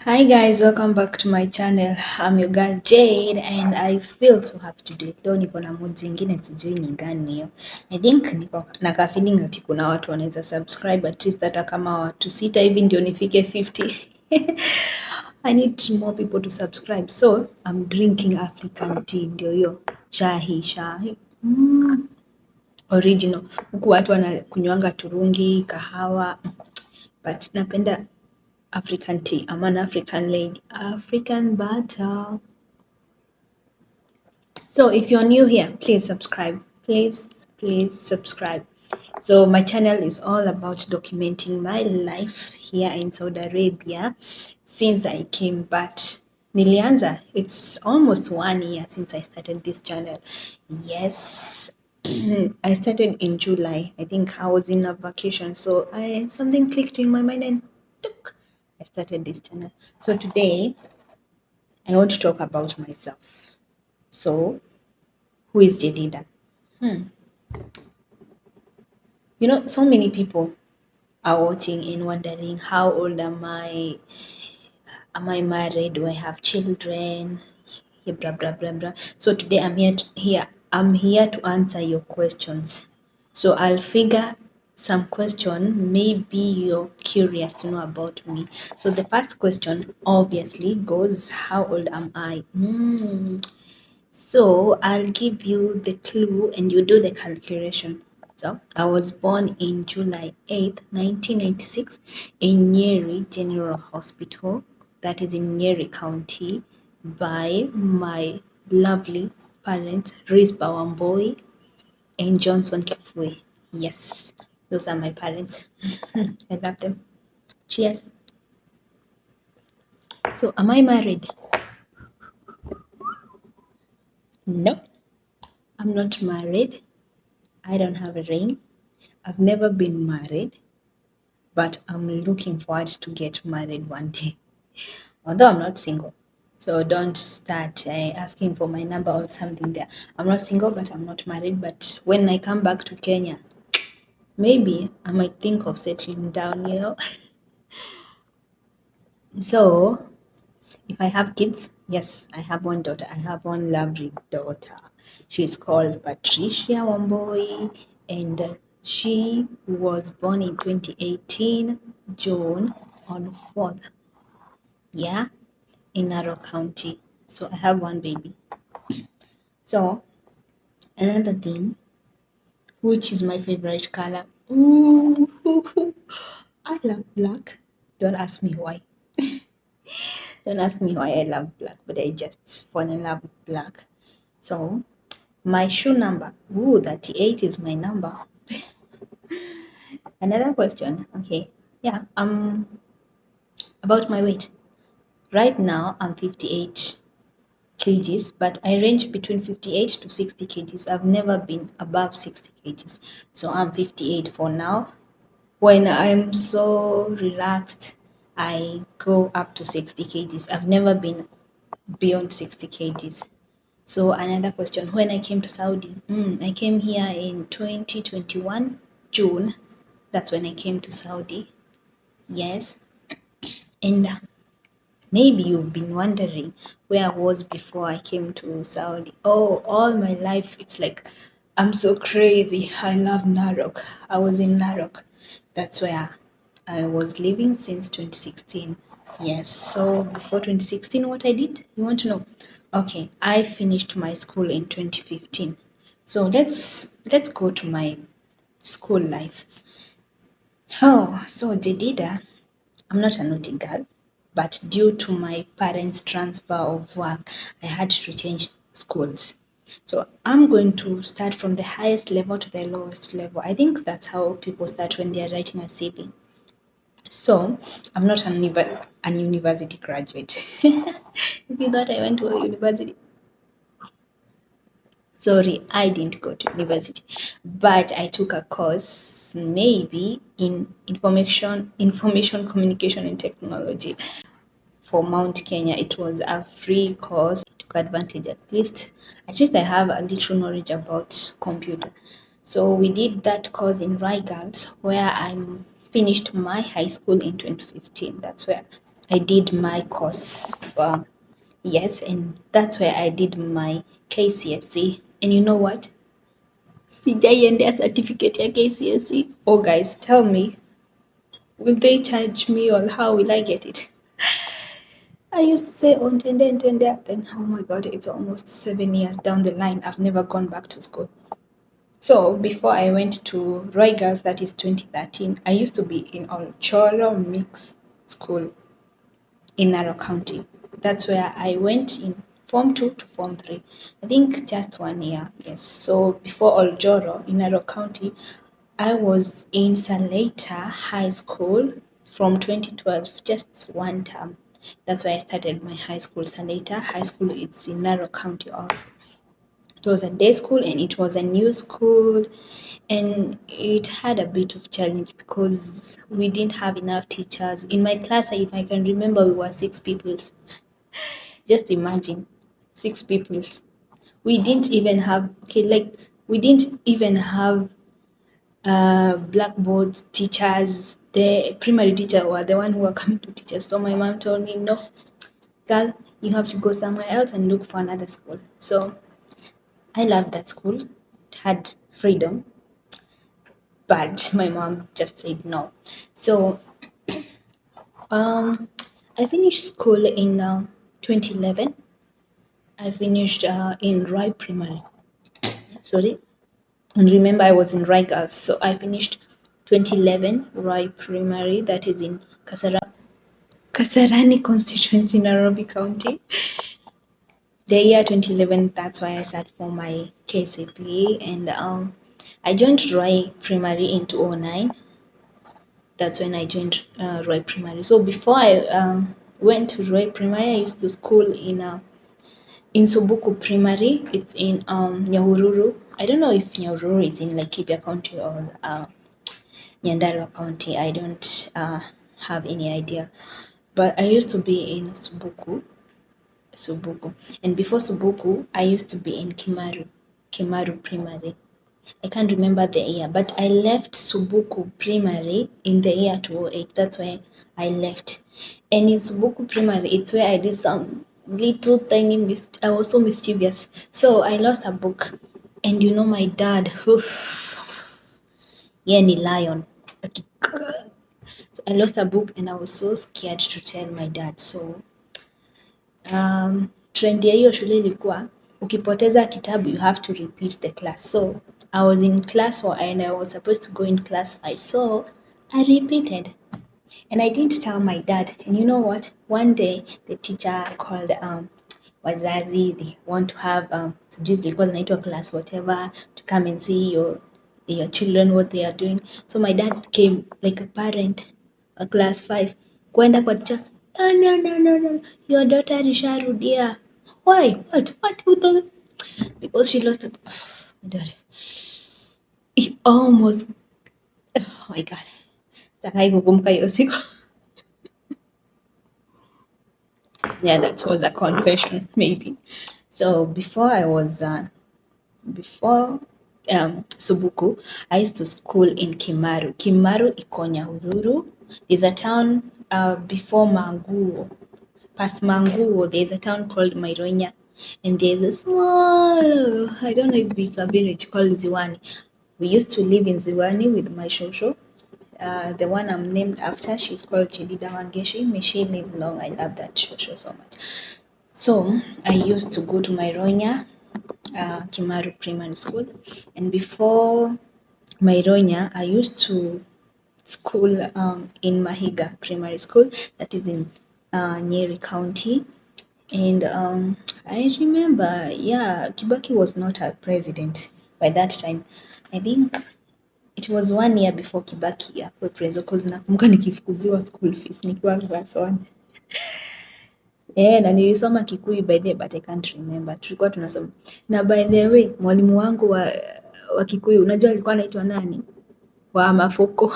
Hi guys, welcome back to my channel. I'm your girl Jade and I feel so happy today. Leo niko na mood zingine sijui ni gani hiyo. I think niko na ka feeling ati kuna watu wanaweza subscribe at least hata kama watu sita hivi ndio nifike 50. I need more people to subscribe. So, I'm drinking African tea ndio hiyo. Shahi. Original. Huku watu wanakunywanga turungi, kahawa. But napenda African tea. I'm an African lady. African butter. So if you're new here, please subscribe. Please subscribe. So my channel is all about documenting my life here in Saudi Arabia since I came. But nilianza, it's almost 1 year since I started this channel. Yes. I started in July. I think I was in a vacation, so something clicked in my mind and I started this channel. So today I want to talk about myself. So who is Jedida? You know, so many people are watching and wondering how old am I? Am I married? Do I have children? Yeah, blah blah blah blah. So today I'm here to answer your questions. So I'll figure some question maybe you're curious to know about me. So the first question obviously goes, how old am I? So I'll give you the clue and you do the calculation. So I was born in July 8th, 1996 in Nyeri General Hospital, that is in Nyeri County, by my lovely parents, Rispa Wamboi and Johnson Kifue. Yes, those are my parents. I love them. Cheers. So am I married? No, I'm not married. I don't have a ring. I've never been married, but I'm looking forward to get married one day. Although I'm not single. So don't start asking for my number or something there. I'm not single, but I'm not married. But when I come back to Kenya, maybe I might think of settling down, you know. So if I have kids, yes, I have one daughter. I have one lovely daughter. She's called Patricia Wamboi, and she was born in 2018, June on 4th. Yeah, in Narok County. So I have one baby. So another thing, which is my favorite color? Ooh, I love black. Don't ask me why. Don't ask me why I love black, but I just fall in love with black. So my shoe number, 38 is my number. Another question, okay, yeah, about my weight. Right now I'm 58 kgs, but I range between 58 to 60 kgs. I've never been above 60 kgs, so I'm 58 for now. When I'm so relaxed, I go up to 60 kgs. I've never been beyond 60 kgs. So another question, when I came to Saudi, I came here in 2021, June. That's when I came to Saudi. Yes. And maybe you've been wondering where I was before I came to Saudi. Oh, all my life, it's like I'm so crazy. I love Narok. I was in Narok. That's where I was living since 2016. Yes, so before 2016, what I did? You want to know? Okay, I finished my school in 2015. So let's go to my school life. Oh, so Jedida, I'm not a naughty girl, but due to my parents' transfer of work, I had to change schools. So I'm going to start from the highest level to the lowest level. I think that's how people start when they are writing a CV. So I'm not an university graduate. If you thought I went to a university, sorry, I didn't go to university, but I took a course maybe in information communication and technology for Mount Kenya. It was a free course. I took advantage at least I have a little knowledge about computer. So we did that course in Rai Girls, where I finished my high school in 2015. That's where I did my course for, yes, and that's where I did my KCSE. And you know what? Sijaiendea certificate ya KCSE. Oh guys, tell me, will they charge me or how will I get it? I used to say, oh, ntende. Then, oh my God, it's almost 7 years down the line. I've never gone back to school. So before I went to Reuters, that is 2013, I used to be in Olchoro Mixed School in Narok County. That's where I went in Form 2 to Form 3. I think just 1 year, yes. So before Oljoro in Narok County, I was in Saleta High School from 2012, just one term. That's why I started my high school, Saleta High School. It's in Narok County also. It was a day school and it was a new school, and it had a bit of challenge because we didn't have enough teachers. In my class, if I can remember, we were 6 people. Just imagine, 6 people. We didn't even have, okay, like we didn't even have blackboards, teachers. The primary teacher were the one who were coming to teach us. So my mom told me, no, girl, you have to go somewhere else and look for another school. So I loved that school. It had freedom, but my mom just said no. So I finished school in 2011. I finished in Roy Primary. Sorry. And remember, I was in Roy Girls. So I finished 2011 Roy Primary, that is in Kasarani constituency, Nairobi County. The year 2011, that's why I sat for my KCPE, and I joined Roy Primary in 2009. That's when I joined Roy Primary. So before I went to Roy Primary, I used to school in Subuku Primary. It's in Nyahururu. I don't know if Nyahururu is in Laikipia County or Nyandarua County. I don't have any idea. But I used to be in Subuku. And before Subuku, I used to be in Kimaru Primary. I can't remember the year, but I left Subuku Primary in the year 2008. That's why I left. And in Subuku Primary, it's where I did some little tiny I was so mischievous. So I lost a book. And you know my dad, ni lion. So I lost a book and I was so scared to tell my dad. So trend ya hiyo shule ilikuwa ukipoteza kitabu you have to repeat the class. So I was in class 4 and I was supposed to go in class 5. So I repeated and I didn't tell my dad. And you know what? One day the teacher called wazazi, they want to have sijui zilikuwa zinaitwa class whatever to come and see your children what they are doing. So my dad came like a parent, a class 5, kwenda kwa teacher. No. Your daughter alisharudia. Why? What? Who told? Because she lost a. My dad. He almost. Oh my God. Sitakai kukumbuka hiyo siku. Yeah, that was a confession, maybe. So before I was before Subuku, I used to school in Kimaru. Kimaru iko Nyahururu. There's a town before Manguo. Past Manguo, there's a town called Maironya. And there's a small, I don't know if it's a village called Ziwani. We used to live in Ziwani with my shosho. The one I'm named after, she's called Chedida Wangeshi. May she live long. I love that shosho so much. So I used to go to Maironya, Kimaru Primary School. And before Maironya, I used to school in Mahiga Primary School, that is in Nyeri County. And I remember, yeah, Kibaki was not a president by that time. I think it was 1 year before Kibaki akuwe president, because nakumbuka nikifukuziwa school fees nikiwa class 1. Na nilisoma Kikuyu by the way, but I can't remember. Tulikuwa tunasoma. Na by the way, mwalimu wangu wa Kikuyu, unajua alikuwa anaitwa nani? Wa Mafoko.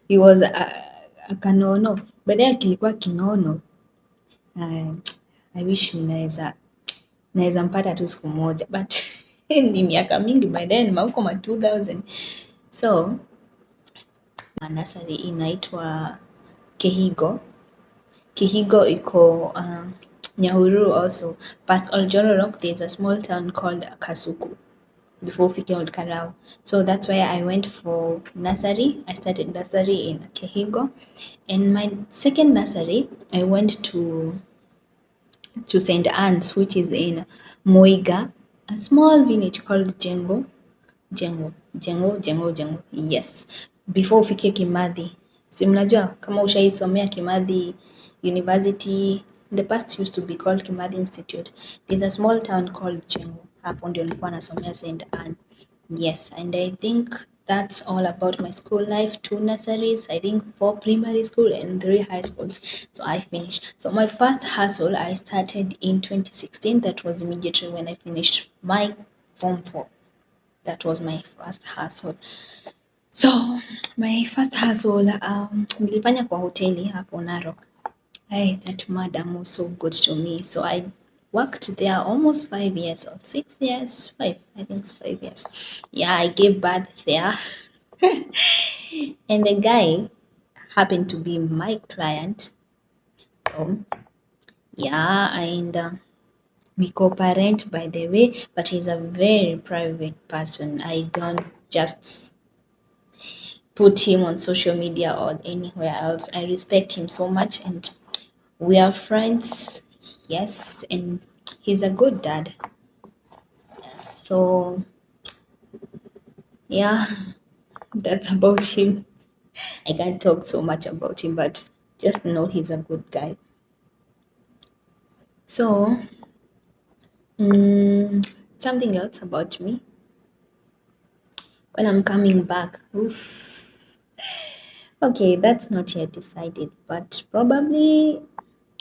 He was a Kanono. Baadaye kilikuwa Kinono. I wish naweza mpata tu siku moja, but ni miaka mingi by then, huko ma 2000. So nursery inaitwa Kehigo. Kehigo iko Nyahururu also. Past Oljororok, there's a small town called Kasuku before ufike Old Karau. So that's why I went for nursery. I started nursery in Kehigo. And my second nursery, I went to St. Anne's, which is in Moiga, a small village called Jengo. Yes. Before ufike Kimathi. Si mnajua kama ushaisomea Kimathi University, in the past used to be called Kimathi Institute. There's a small town called Jengo. Hapo ndio nilikuwa nasomea St. Anne. Yes, and I think that's all about my school life. 2 nurseries, I think 4 primary school and 3 high schools. So I finished. So my first hustle I started in 2016. That was immediately when I finished my Form 4. That was my first hustle. So my first hustle nilifanya kwa hoteli hapo Narok. Hey, that madam was so good to me. So I worked there almost 5 years or 6 years. 5, I think it's 5 years. Yeah, I gave birth there. And the guy happened to be my client. So yeah, and we co-parent, by the way, but he's a very private person. I don't just put him on social media or anywhere else. I respect him so much, and we are friends. Yes, and he's a good dad. So yeah, that's about him. I can't talk so much about him, but just know he's a good guy. So something else about me. When I'm coming back, oof. Okay, that's not yet decided, but probably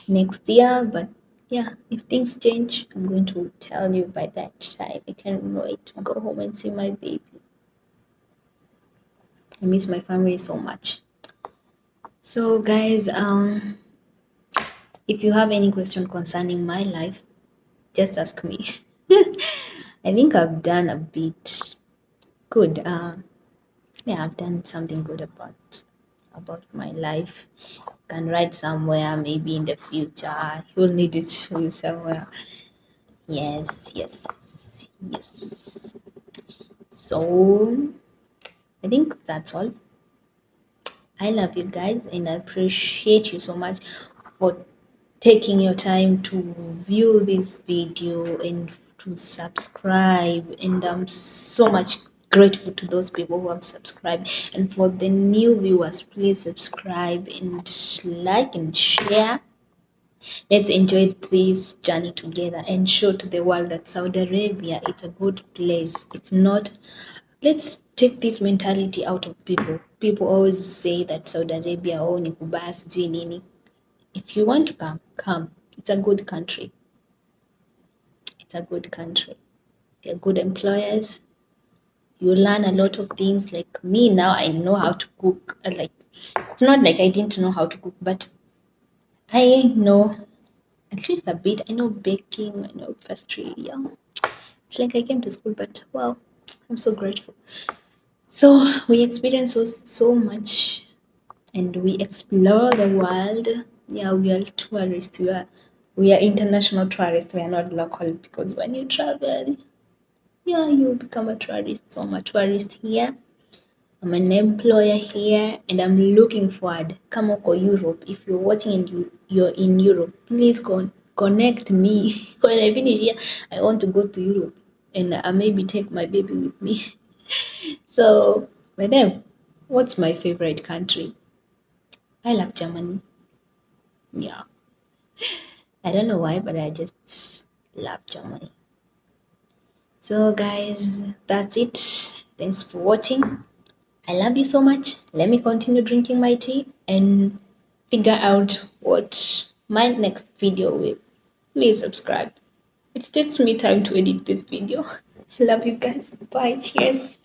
next year. But yeah, if things change, I'm going to tell you by that time. I can't wait to go home and see my baby. I miss my family so much. So guys, if you have any question concerning my life, just ask me. I think I've done a bit good. Yeah, I've done something good about my life. Can write somewhere, maybe in the future. You'll need it to you somewhere. Yes. So I think that's all. I love you guys, and I appreciate you so much for taking your time to view this video and to subscribe. And I'm so much grateful to those people who have subscribed, and for the new viewers, please subscribe and like and share. Let's enjoy this journey together and show to the world that Saudi Arabia is a good place. It's not. Let's take this mentality out of people. People always say that Saudi Arabia, oh, ni kubaya sijui nini. If you want to come. It's a good country. It's a good country. They're good employers. You learn a lot of things. Like me now, I know how to cook. Like, it's not like I didn't know how to cook, but I know at least a bit. I know baking, I know pastry. Yeah, it's like I came to school, but well, I'm so grateful. So we experience so much, and we explore the world. Yeah, we are tourists. We are international tourists. We are not local, because when you travel, yeah, you become a tourist. So I'm a tourist here. I'm an employer here, and I'm looking forward. Come on, Europe. If you're watching and you're in Europe, please connect me. When I finish here, I want to go to Europe, and I maybe take my baby with me. So, madam, what's my favorite country? I love Germany. Yeah. I don't know why, but I just love Germany. So guys, that's it. Thanks for watching. I love you so much. Let me continue drinking my tea and figure out what my next video will. Please subscribe. It takes me time to edit this video. I love you guys. Bye. Cheers.